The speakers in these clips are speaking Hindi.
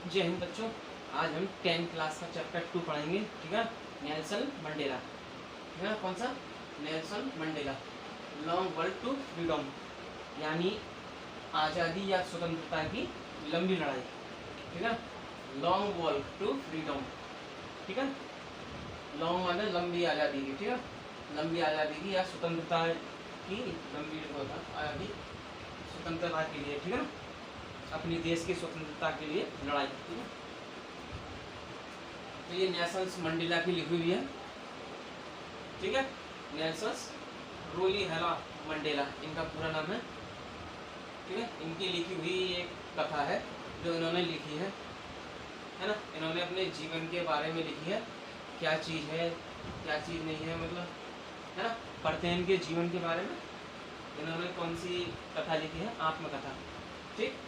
जय हिंद बच्चों। आज हम 10th क्लास का चैप्टर 2 पढ़ेंगे। ठीक है, नेल्सन मंडेला। ठीक है, कौन सा? Nelson Mandela, long walk to freedom, यानी आज़ादी या स्वतंत्रता की लंबी लड़ाई। ठीक है, लॉन्ग वॉक टू फ्रीडम। ठीक है, लॉन्ग माने लंबी आज़ादी की। ठीक है, लंबी आज़ादी की या स्वतंत्रता की लंबी आज़ादी, स्वतंत्रता के लिए। ठीक है ना, अपने देश की स्वतंत्रता के लिए लड़ाई। ठीक है, तो ये नेल्सन मंडेला की लिखी हुई है। ठीक है, नेल्सन रोलीहैला मंडेला इनका पूरा नाम है। ठीक है, इनकी लिखी हुई एक कथा है जो इन्होंने लिखी है ना। इन्होंने अपने जीवन के बारे में लिखी है, क्या चीज़ है क्या चीज़ नहीं है, मतलब है ना। पढ़ते हैं इनके जीवन के बारे में। इन्होंने कौन सी कथा लिखी है? आत्मकथा। ठीक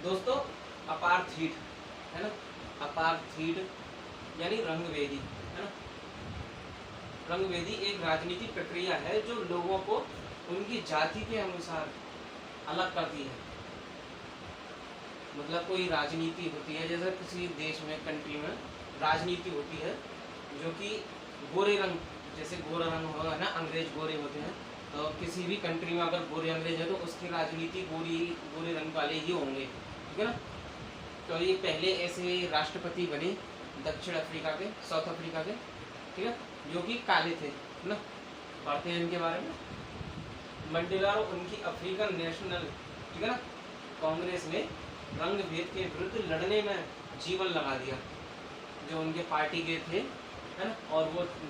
दोस्तों, अपार्थीड है ना, अपार्थीड यानी रंगभेदी है ना। रंगभेदी एक राजनीतिक प्रक्रिया है जो लोगों को उनकी जाति के अनुसार अलग करती है। मतलब कोई राजनीति होती है, जैसे किसी देश में, कंट्री में राजनीति होती है जो कि गोरे रंग, जैसे गोरा रंग होगा ना, अंग्रेज गोरे होते हैं, तो किसी भी कंट्री में अगर गोरे अंग्रेज है तो उसकी राजनीति गोरे रंग वाले ही होंगे। ठीक है ना। तो ये पहले ऐसे राष्ट्रपति बने दक्षिण अफ्रीका के, साउथ अफ्रीका के। ठीक है, जो कि काले थे ना। पढ़ते हैं इनके बारे में। मंडेला और उनकी अफ्रीकन नेशनल, ठीक है ना, कांग्रेस में रंग भेद के विरुद्ध लड़ने में जीवन लगा दिया। जो उनके पार्टी के थे, है ना, और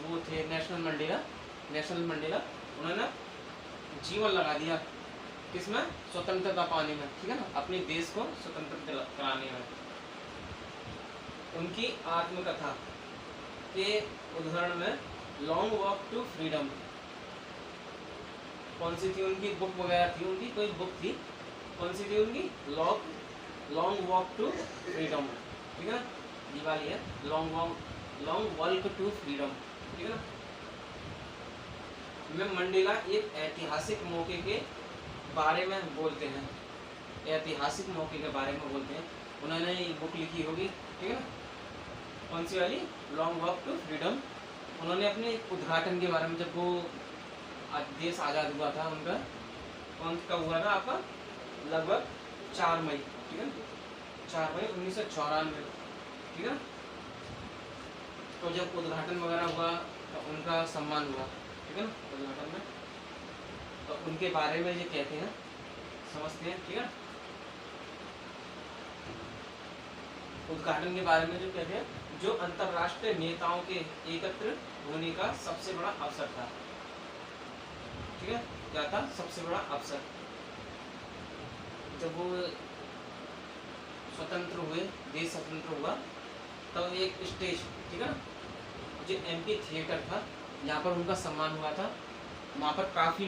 वो थे नेशनल मंडेला। उन्होंने जीवन लगा दिया किसमें? स्वतंत्रता पाने में। ठीक है ना, अपने देश को स्वतंत्र कराने में। उनकी आत्मकथा के उदाहरण में लॉन्ग वॉक टू फ्रीडम, कौन सी थी उनकी बुक वगैरह थी? उनकी कोई बुक थी, कौन सी थी उनकी? Long walk to freedom. ठीक है ना, ये वाली है लॉन्ग वॉक टू फ्रीडम। ठीक है ना। में मंडेला एक ऐतिहासिक मौके के बारे में बोलते हैं, ऐतिहासिक मौके के बारे में बोलते हैं। उन्होंने ये बुक लिखी होगी। ठीक है ना, कौन सी वाली? Long walk to freedom. उन्होंने अपने उद्घाटन के बारे में, जब वो देश आज़ाद हुआ था उनका, कौन का हुआ था आपका? लगभग 4 मई। ठीक है, 4 मई 1994। ठीक है, तो जब उद्घाटन वगैरह हुआ तो उनका सम्मान हुआ। ठीक है ना, उद्घाटन में। तो उनके बारे में ये कहते हैं, समझते हैं। ठीक है, उद्घाटन के बारे में जो कहते हैं, जो अंतर्राष्ट्रीय नेताओं के एकत्र होने का सबसे बड़ा अवसर था। ठीक है, क्या था? सबसे बड़ा अवसर। जब वो स्वतंत्र हुए, देश स्वतंत्र हुआ, तब एक स्टेज, ठीक है ना, जो एमपी थिएटर था, यहाँ पर उनका सम्मान हुआ था। वहाँ पर काफ़ी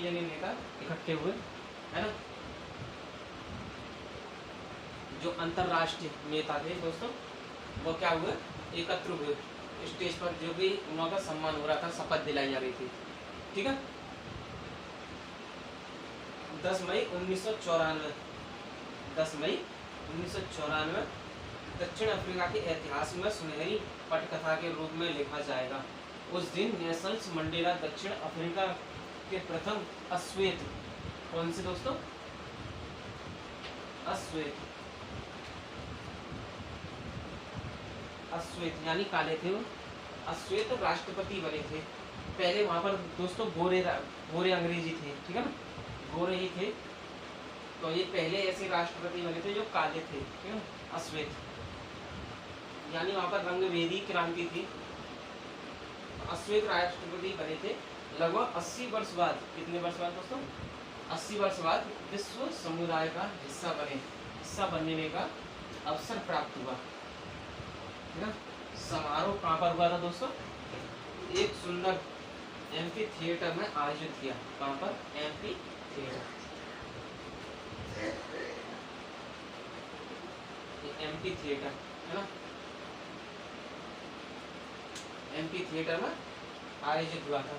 जने नेता इकट्ठे हुए, है ना। जो अंतर्राष्ट्रीय नेता थे दोस्तों, वो क्या हुए? एकत्र हुए स्टेज पर, जो भी उनका सम्मान हो रहा था, शपथ दिलाई जा रही थी। ठीक है, 10 मई 1994, 10 मई 1994 दक्षिण अफ्रीका के इतिहास में सुनहरी पटकथा के रूप में लिखा जाएगा। उस दिन नेल्सन मंडेला दक्षिण अफ्रीका के प्रथम अश्वेत, कौन से दोस्तों? अश्वेत यानी काले थे वो, अश्वेत राष्ट्रपति बने थे। पहले वहाँ पर दोस्तों गोरे अंग्रेजी थे। ठीक है ना, गोरे ही थे। तो ये पहले ऐसे राष्ट्रपति बने थे जो काले थे। ठीक है ना, अश्वेत यानी वहाँ पर रंगभेदी क्रांति थी। अश्वेत राष्ट्रपति बने थे। लगभग 80 वर्ष बाद, कितने वर्ष बाद दोस्तों? 80 वर्ष बाद विश्व समुदाय का हिस्सा बनने का अवसर प्राप्त हुआ। ठीक है, समारोह कहाँ पर हुआ था दोस्तों? एक सुंदर एमपी थिएटर में आयोजित किया। कहाँ पर? MP theatre. एमपी थिएटर है ना, एमपी थिएटर में आयोजित हुआ था।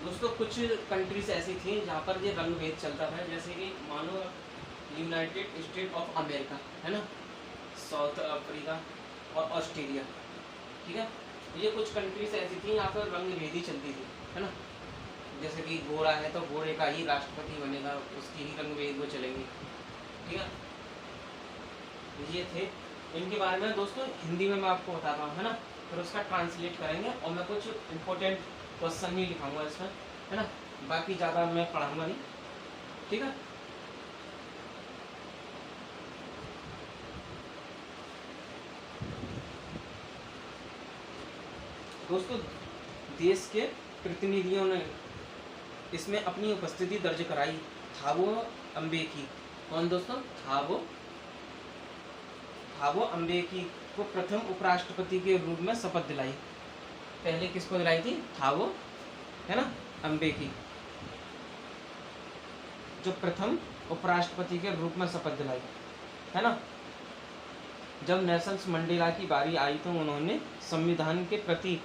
दोस्तों कुछ कंट्रीज ऐसी थी जहाँ पर ये रंग भेद चलता था, जैसे कि मानो यूनाइटेड स्टेट ऑफ अमेरिका है ना, साउथ अफ्रीका और ऑस्ट्रेलिया, ठीक है। ये कुछ कंट्रीज ऐसी थी यहाँ पर रंग भेदी चलती थी, है ना। जैसे कि गोरा है तो गोरे का ही राष्ट्रपति बनेगा, उसकी ही रंग भेद वो चलेंगे, ठीक है। ये थे इनके बारे में दोस्तों, हिंदी में मैं आपको बताता हूँ, है ना, फिर उसका ट्रांसलेट करेंगे और मैं कुछ इंपॉर्टेंट क्वेश्चन नहीं लिखाऊंगा इसमें, है ना, बाकी ज़्यादा मैं पढ़ाऊंगा नहीं, ठीक है। दोस्तों देश के प्रतिनिधियों ने इसमें अपनी उपस्थिति दर्ज कराई। थावो अम्बेकी, कौन दोस्तों? थावो अम्बेकी को प्रथम उपराष्ट्रपति के रूप में शपथ दिलाई। पहले किसको दिलाई थी? थावो, है ना, अम्बेकी, जो प्रथम उपराष्ट्रपति के रूप में शपथ दिलाई, है ना। जब नेल्सन मंडेला की बारी आई तो उन्होंने संविधान के प्रति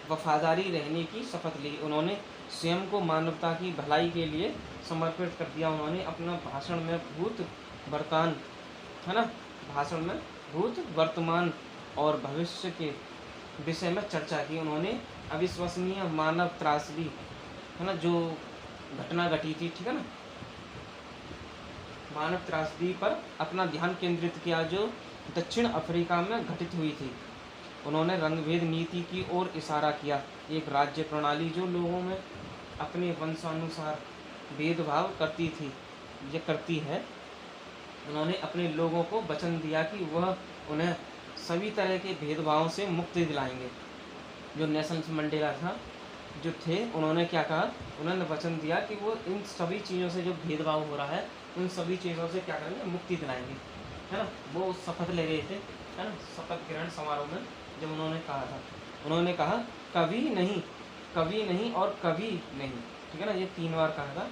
वफादारी रहने की शपथ ली। उन्होंने स्वयं को मानवता की भलाई के लिए समर्पित कर दिया। उन्होंने अपना भाषण में भूत वर्तमान, है ना, भाषण में भूत वर्तमान और भविष्य के विषय में चर्चा की। उन्होंने अविश्वसनीय मानव त्रासदी, है ना, जो घटना घटी थी, ठीक है ना, मानव त्रासदी पर अपना ध्यान केंद्रित किया जो दक्षिण अफ्रीका में घटित हुई थी। उन्होंने रंगभेद नीति की ओर इशारा किया, एक राज्य प्रणाली जो लोगों में अपने वंशानुसार भेदभाव करती है। उन्होंने अपने लोगों को वचन दिया कि वह उन्हें सभी तरह के भेदभावों से मुक्ति दिलाएंगे। जो नेल्सन मंडेला था, जो थे, उन्होंने क्या कहा? उन्होंने वचन दिया कि वो इन सभी चीज़ों से जो भेदभाव हो रहा है, उन सभी चीज़ों से क्या करेंगे? मुक्ति दिलाएंगे, है ना। वो शपथ ले रहे थे, है ना, शपथ ग्रहण समारोह में जब उन्होंने कहा था, उन्होंने कहा कभी नहीं, कभी नहीं और कभी नहीं, ठीक है ना, ये 3 बार कहा था,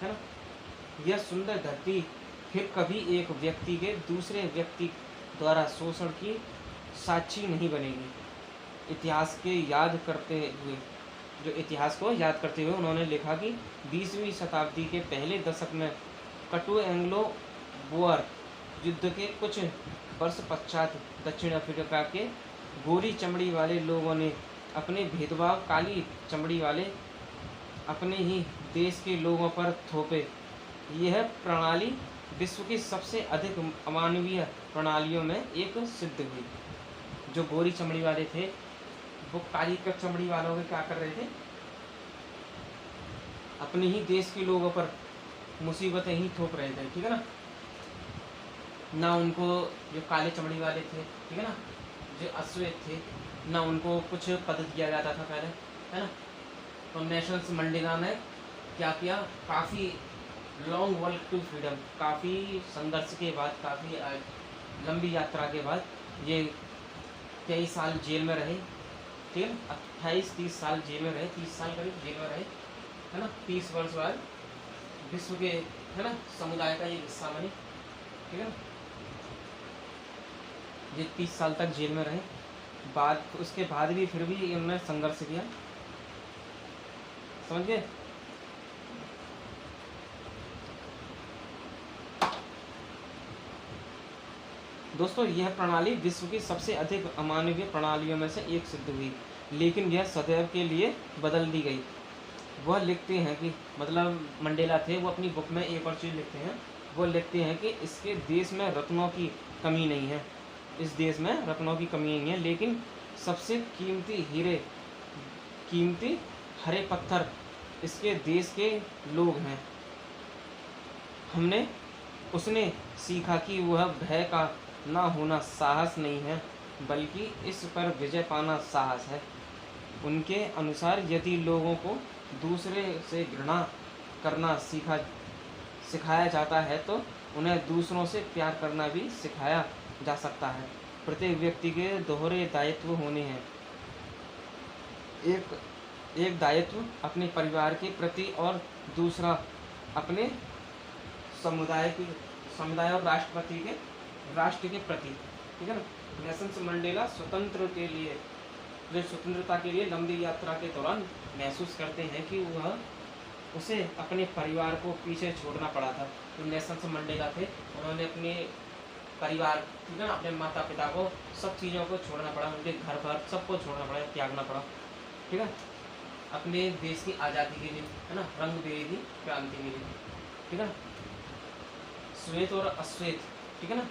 है ना। यह सुंदर धरती फिर कभी एक व्यक्ति के दूसरे व्यक्ति द्वारा शोषण की साक्षी नहीं बनेगी। इतिहास को याद करते हुए उन्होंने लिखा कि 20वीं शताब्दी के पहले दशक में कटु एंग्लो बोअर युद्ध के कुछ वर्ष पश्चात दक्षिण अफ्रीका के गोरी चमड़ी वाले लोगों ने अपने भेदभाव काली चमड़ी वाले अपने ही देश के लोगों पर थोपे। यह प्रणाली विश्व की सबसे अधिक अमानवीय प्रणालियों में एक सिद्ध हुई। जो गोरी चमड़ी वाले थे वो काली चमड़ी वालों में क्या कर रहे थे? अपने ही देश के लोगों पर मुसीबतें ही थोप रहे थे, ठीक है ना। उनको, जो काले चमड़ी वाले थे, ठीक है ना, जो अश्वेत थे ना, उनको कुछ पद दिया जाता था पहले, है ना। तो नेल्सन मंडेला ने क्या किया? काफ़ी लॉन्ग वॉक टू फ्रीडम, काफ़ी संघर्ष के बाद, काफ़ी लंबी यात्रा के बाद ये कई साल जेल में रहे, ठीक है, 28-30 साल जेल में रहे, 30 साल करीब जेल में रहे, है ना। 30 वर्ष बाद विश्व के, है ना, समुदाय का ये हिस्सा बने, ठीक है ना। ये 30 साल तक जेल में रहे, उसके बाद भी फिर भी इन्होंने संघर्ष किया, समझ गए। दोस्तों यह प्रणाली विश्व की सबसे अधिक अमानवीय प्रणालियों में से एक सिद्ध हुई, लेकिन यह सदैव के लिए बदल दी गई। वह लिखते हैं कि, मतलब मंडेला थे, वो अपनी बुक में एक और चीज़ लिखते हैं, वो लिखते हैं कि इसके देश में रत्नों की कमी नहीं है, इस देश में रत्नों की कमी नहीं है, लेकिन सबसे कीमती हीरे, कीमती हरे पत्थर इसके देश के लोग हैं। उसने सीखा कि वह भय का ना होना साहस नहीं है, बल्कि इस पर विजय पाना साहस है। उनके अनुसार यदि लोगों को दूसरे से घृणा करना सिखाया जाता है तो उन्हें दूसरों से प्यार करना भी सिखाया जा सकता है। प्रत्येक व्यक्ति के दोहरे दायित्व होने हैं। एक दायित्व अपने परिवार के प्रति और दूसरा अपने समुदाय और राष्ट्र के प्रति, ठीक है ना। नेल्सन मंडेला स्वतंत्र के लिए जो स्वतंत्रता के लिए लंबी यात्रा के दौरान महसूस करते हैं कि वह उसे अपने परिवार को पीछे छोड़ना पड़ा था। जो नेल्सन मंडेला थे, उन्होंने अपने परिवार, ठीक है ना, अपने माता पिता को, सब चीज़ों को छोड़ना पड़ा, उनके घर पर सबको छोड़ना पड़ा, त्यागना पड़ा, ठीक है, अपने देश की आज़ादी के लिए, है ना, रंग भेदी क्रांति के लिए, ठीक है ना, श्वेत और अश्वेत, ठीक है ना,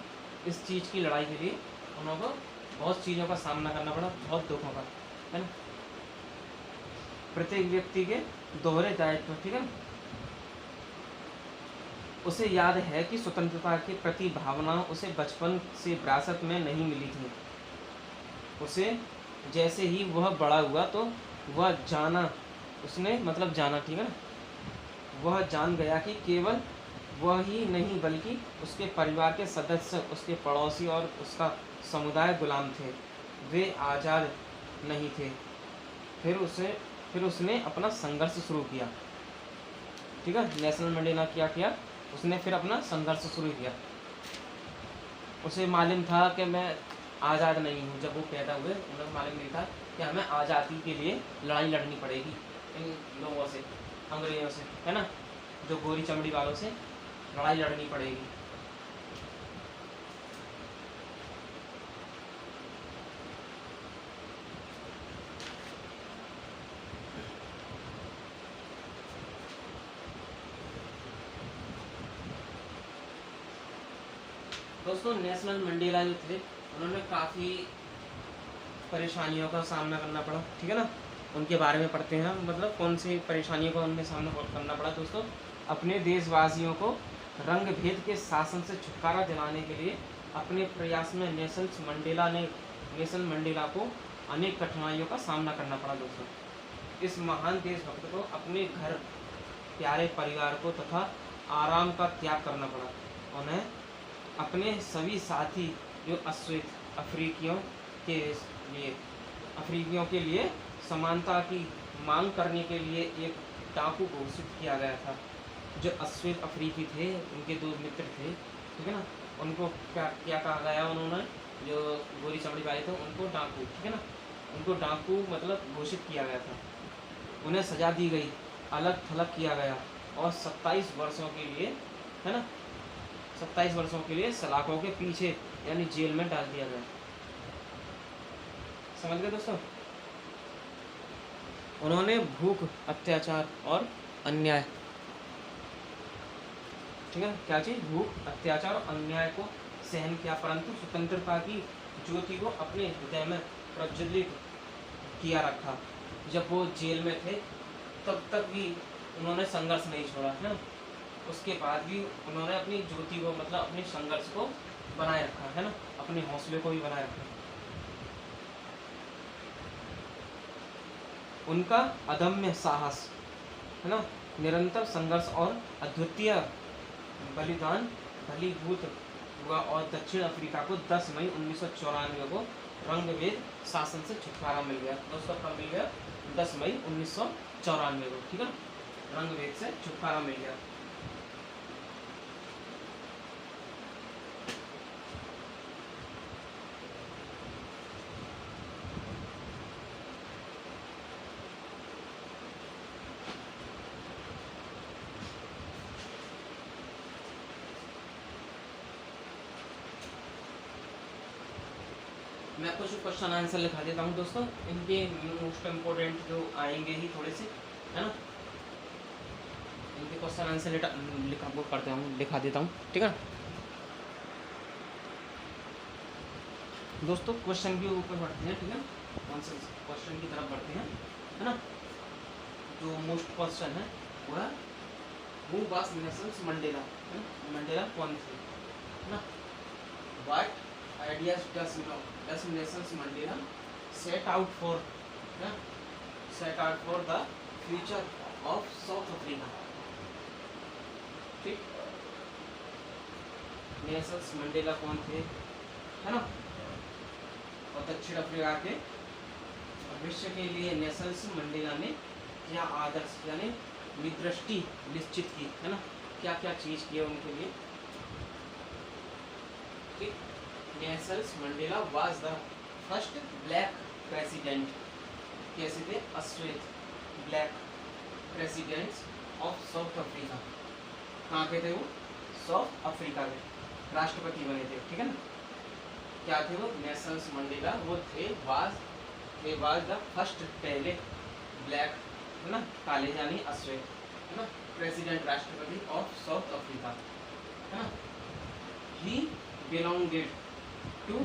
इस चीज़ की लड़ाई के लिए उनको बहुत चीज़ों का सामना करना पड़ा, बहुत दुखों का, है ना। प्रत्येक व्यक्ति के दोहरे दायित्व, ठीक है ना, उसे याद है कि स्वतंत्रता के प्रति भावना उसे बचपन से विरासत में नहीं मिली थी। उसे जैसे ही वह बड़ा हुआ तो वह जाना, उसने मतलब जाना, ठीक है ना, वह जान गया कि केवल वह ही नहीं बल्कि उसके परिवार के सदस्य, उसके पड़ोसी और उसका समुदाय गुलाम थे, वे आज़ाद नहीं थे। फिर उसने अपना संघर्ष शुरू किया, ठीक है। नेल्सन मंडेला क्या किया, उसने फिर अपना संघर्ष शुरू किया। उसे मालूम था कि मैं आज़ाद नहीं हूँ। जब वो पैदा हुए उन्हें मालूम नहीं था कि हमें आज़ादी के लिए लड़ाई लड़नी पड़ेगी इन लोगों से, अंग्रेज़ों से, है ना, जो गोरी चमड़ी वालों से लड़ाई लड़नी पड़ेगी। दोस्तों, नेल्सन मंडेला जो थे, उन्होंने काफ़ी परेशानियों का सामना करना पड़ा, ठीक है ना। उनके बारे में पढ़ते हैं, मतलब कौन सी परेशानियों का उन्हें सामना करना पड़ा। दोस्तों, अपने देशवासियों को रंग भेद के शासन से छुटकारा दिलाने के लिए अपने प्रयास में नेल्सन मंडेला को अनेक कठिनाइयों का सामना करना पड़ा। दोस्तों, इस महान देशभक्त को अपने घर, प्यारे परिवार को तथा आराम का त्याग करना पड़ा। उन्हें अपने सभी साथी जो अश्वेत अफ्रीकियों के लिए समानता की मांग करने के लिए एक डाकू घोषित किया गया था। जो अश्वेत अफ्रीकी थे, उनके दो मित्र थे, ठीक है ना, उनको क्या कहा गया, उन्होंने जो गोरी चमड़ी वाले थे उनको डाकू, ठीक है ना, उनको डाकू मतलब घोषित किया गया था। उन्हें सजा दी गई, अलग थलग किया गया और 27 वर्षों के लिए, है ना, 27 वर्षों के लिए सलाखों के पीछे यानी जेल में डाल दिया गया। समझ गए दोस्तों। उन्होंने भूख, अत्याचार और अन्याय, ठीक है, क्या चीज, भूख, अत्याचार और अन्याय को सहन किया, परंतु स्वतंत्रता की ज्योति को अपने हृदय में प्रज्वलित किया रखा। जब वो जेल में थे तब तक भी उन्होंने संघर्ष नहीं छोड़ा, है ना। उसके बाद भी उन्होंने अपनी ज्योति को, मतलब अपने संघर्ष को बनाए रखा, है ना, अपने हौसले को भी बनाए रखा। उनका अदम्य साहस, है ना, निरंतर संघर्ष और अद्वितीय बलिदान फलीभूत हुआ और दक्षिण अफ्रीका को 10 मई 1994 को रंगभेद शासन से छुटकारा मिल गया। दोस्तों, कब मिल गया, 10 मई 1994 को, ठीक है, रंगभेद से छुटकारा मिल गया। मैं कुछ क्वेश्चन आंसर लिखा देता हूँ दोस्तों, इनके मोस्ट इम्पोर्टेंट जो आएंगे ही थोड़े से, है ना, इनके क्वेश्चन आंसर लिखा देता हूँ, ठीक है। दोस्तों, क्वेश्चन के ऊपर बढ़ते हैं, ठीक है, आंसर क्वेश्चन की तरफ बढ़ते हैं, है ना। जो मोस्ट क्वेश्चन है वो है who was Nelson Mandela, Mandela कौन थे, है ना। What ideas does Nelson Mandela set out for the future of South Africa, ठीक। नेल्सन मंडेला कौन थे, है ना, और दक्षिण अफ्रीका के भविष्य के लिए नेल्सन मंडेला ने क्या आदर्श यानी विदृष्टि निश्चित की, है ना, क्या क्या चीज की है उनके लिए, ठीक। Nelson Mandela was the first black president, कैसे थे? अश्वेत black presidents of South Africa. कहाँ के थे वो? साउथ अफ्रीका के राष्ट्रपति बने थे, ठीक है ना। क्या थे वो? नेल्सन मंडेला वो थे वाज द फर्स्ट, पहले ब्लैक है ना, काले यानी अश्वेत है ना, प्रेसिडेंट राष्ट्रपति ऑफ साउथ अफ्रीका है ना। ही बिलोंगेड टू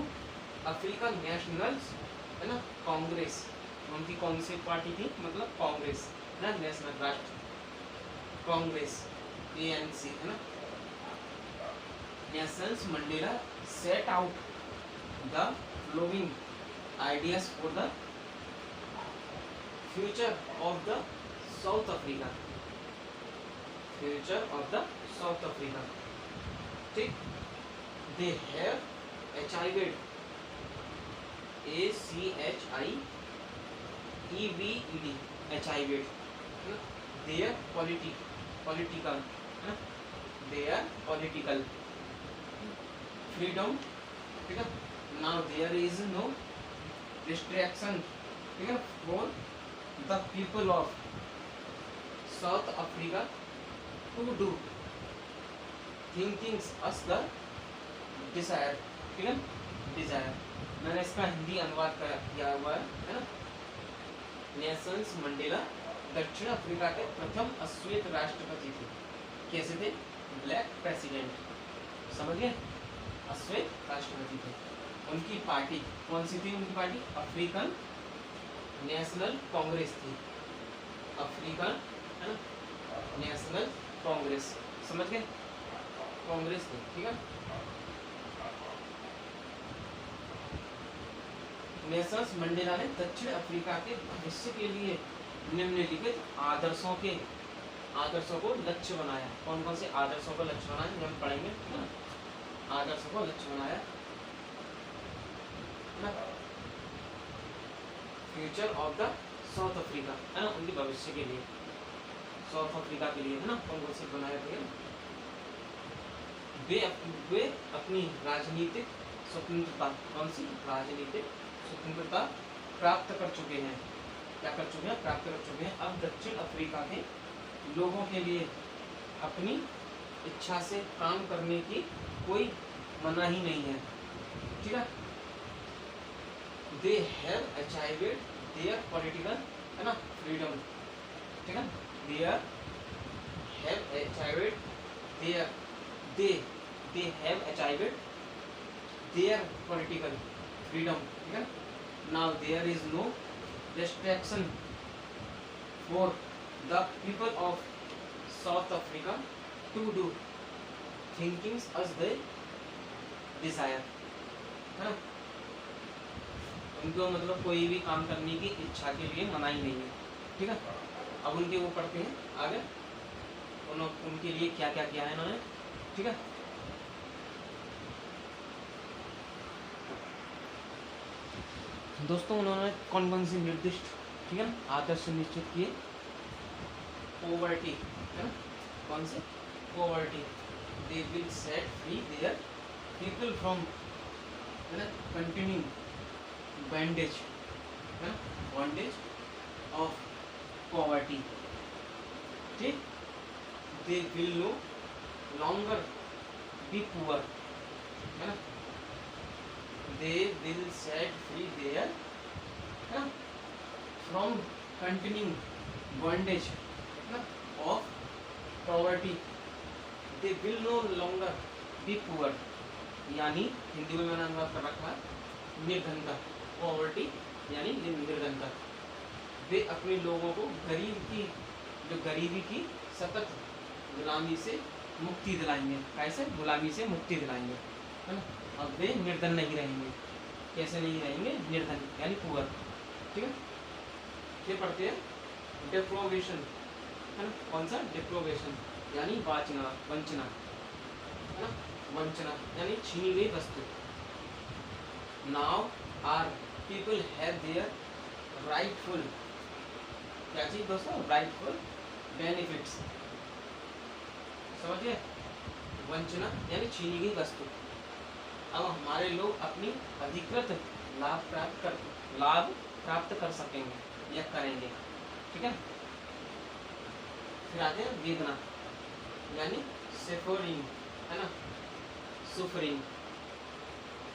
अफ्रीका नेशनल्स है ना कांग्रेस। उनकी कौन सी पार्टी थी? मतलब कांग्रेस है ना, नेशनल राष्ट्र कांग्रेस ANC है ना। Nelson Mandela set out the following ideas for the future of the South Africa, future of the South Africa, ठीक। they have achieved achieved their political their political freedom, ठीक है। Now there is no restriction, ठीक है, for the people of South Africa to do thinkings as the desire, ठीक है, desire। मैंने इसका हिंदी अनुवाद किया हुआ है ना। नेल्सन मंडेला दक्षिण अफ्रीका के प्रथम अश्वेत राष्ट्रपति थे। कैसे थे? ब्लैक प्रेसिडेंट, समझ गए? अश्वेत राष्ट्रपति थे। उनकी पार्टी कौन सी थी? उनकी पार्टी अफ्रीकन नेशनल कांग्रेस थी, अफ्रीकन है ना नेशनल कांग्रेस, समझ गए? कांग्रेस थी, ठीक है। नेल्सन मंडेला ने दक्षिण अफ्रीका के भविष्य के लिए निम्नलिखित आदर्शों को लक्ष्य बनाया। कौन कौन से आदर्शों को लक्ष्य बनाया हम पढ़ेंगे, है ना। आदर्शों को लक्ष्य बनाया, future of the south Africa है ना, उनके भविष्य के लिए, साउथ अफ्रीका के लिए है ना, कौन कौन से बनाए थे? वे अपनी राजनीतिक स्वतंत्रता, कौन सी? राजनीतिक स्वतंत्रता प्राप्त कर चुके हैं। क्या कर चुके हैं? प्राप्त कर चुके हैं। अब दक्षिण अफ्रीका के लोगों के लिए अपनी इच्छा से काम करने की कोई मनाही नहीं है, ठीक है। They have achieved their political है ना freedom, ठीक है। They have achieved they have achieved their political freedom, ठीक है। Now there is no restriction for the people of South Africa to do thinkings as they desire, है ना। उनको मतलब कोई भी काम करने की इच्छा के लिए मनाही नहीं है, ठीक है। अब उनके वो पढ़ते हैं आगे, उनके लिए क्या क्या किया है इन्होंने, ठीक है। दोस्तों उन्होंने कौन कौन सी निर्दिष्ट, ठीक है ना, आदर्श निश्चित किए। पॉवर्टी है ना, कौन से? Poverty, they will set free their people from है ना कंटिन्यू बॉन्डेज है ना, बॉन्डेज ऑफ पॉवर्टी, ठीक। They will no longer be poor है ना, they will set free their है ना फ्रॉम कंटिन्यू बॉन्डेज है ना of poverty, they will no longer be poor, यानी हिंदी में मैंने अनुवाद कर रखा है निर्धनता, पॉवर्टी यानी निर्धनता। वे अपने लोगों को गरीबी की सतत गुलामी से मुक्ति दिलाएंगे। कैसे? गुलामी से मुक्ति दिलाएंगे, है ना। अब वे निर्धन नहीं रहेंगे। कैसे नहीं रहेंगे? निर्धन यानी पुअर, ठीक है। ये पढ़ते हैं डेप्रोवेशन है ना, कौन सा? डेप्रोवेशन यानी वंचना है ना, वंचना यानी छीनी गई वस्तु। Now are people have their rightful, क्या चीज दोस्तों? राइटफुल बेनिफिट्स, समझिए। वंचना यानी छीनी गई वस्तु। अब हमारे लोग अपनी अधिकृत लाभ प्राप्त कर सकेंगे, या करेंगे, ठीक है। फिर आते हैं वेदना, यानी सफरिंग, है ना, सुफरिंग,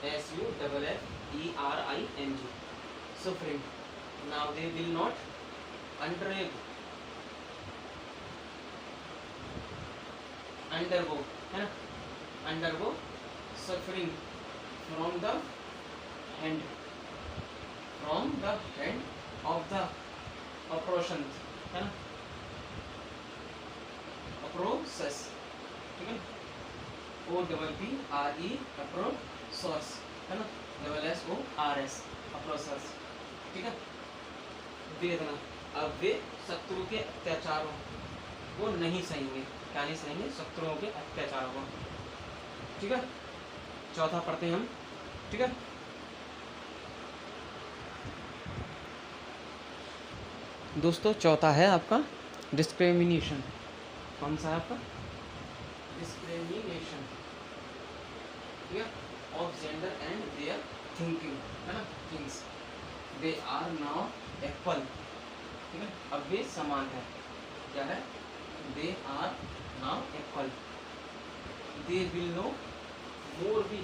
SUFFERING, suffering. Now they will not undergo, है ना, undergo suffering from the hand of the oppression, है ना, oppressors, ठीक है, OPPRE oppressors, है ना, SSORS oppressors, ठीक है। वेदना, अब वे शत्रु के अत्याचारों को नहीं सहेंगे, क्या नहीं सहेंगे, शत्रुओं के अत्याचारों को, ठीक है। चौथा पढ़ते हैं हम, ठीक है। दोस्तों चौथा है आपका डिस्क्रिमिनेशन। कौन सा है आपका? डिस्क्रिमिनेशन, ठीक है, of gender and their thinking, है ना, things. They are now equal, ठीक है, अब वे समान है, क्या है, they are now equal. They will no more be,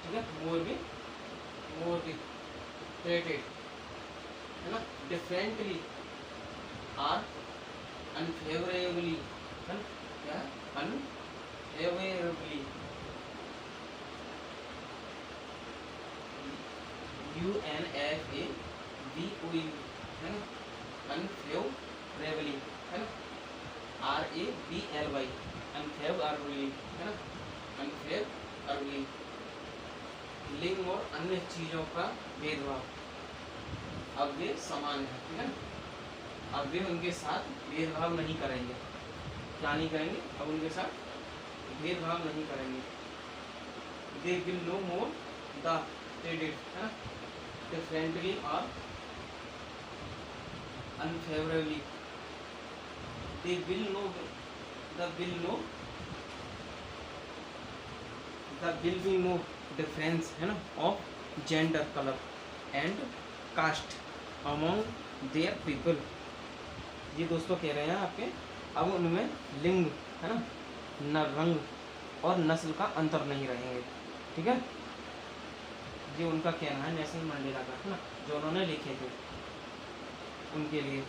ठीक है, मोर बी ट्रीटेड, है ना, डिफरेंटली आर अनफेवरेबली, है ना, क्या है, अनफेवरेबली, UNFAVOU, है ना, अनफेवरेबली, है ना, RABLY, अनफेवरेबली, है ना, अनफेवरेबली। लिंग और अन्य चीजों का भेदभाव, अब वे समान है, ठीक है, अब वे उनके साथ भेदभाव नहीं करेंगे, क्या नहीं करेंगे, अब उनके साथ भेदभाव नहीं करेंगे। They will no more the treated, है ना, डिफरेंटली और unfavourably. They will no be no difference, है ना, of gender, colour and caste among their people. ये दोस्तों कह रहे हैं आपके, अब उनमें लिंग, है ना, न रंग और नस्ल का अंतर नहीं रहेंगे, ठीक है। ये उनका कहना है नेल्सन मंडेला का, है ना, जो उन्होंने लिखे थे उनके लिए।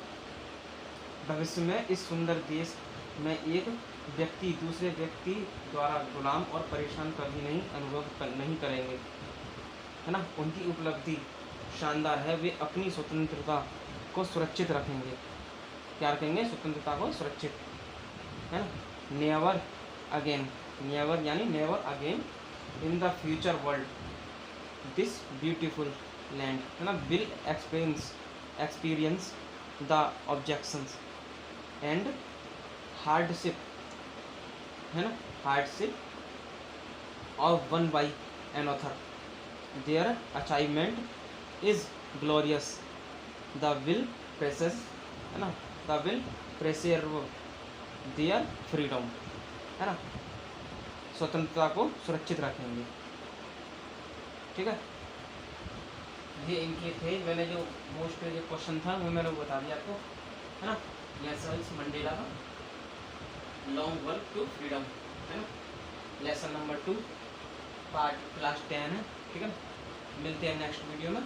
भविष्य में इस सुंदर देश में एक व्यक्ति दूसरे व्यक्ति द्वारा गुलाम और परेशान कभी नहीं नहीं करेंगे, है ना। उनकी उपलब्धि शानदार है, वे अपनी स्वतंत्रता को सुरक्षित रखेंगे, क्या रखेंगे, स्वतंत्रता को सुरक्षित, है ना। नेवर अगेन, नेवर यानी never again in the future world this beautiful land, है ना, will experience the objections and hardship, है ना, hardship of one by another. Their achievement is glorious, they will presses, है ना, they will preserve their freedom, है ना, स्वतंत्रता को सुरक्षित रखेंगे, ठीक है। ये इनके थे, मैंने जो मोस्ट जो क्वेश्चन था वो मैंने बता दिया आपको, है ना। नेल्सन मंडेला का लॉन्ग वर्क टू फ्रीडम, है ना, लेसन नंबर 2 पार्ट क्लास 10 है, ठीक है। मिलते हैं नेक्स्ट वीडियो में,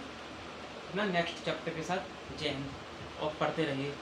ना, नेक्स्ट चैप्टर के साथ। जय हिंद और पढ़ते रहिए।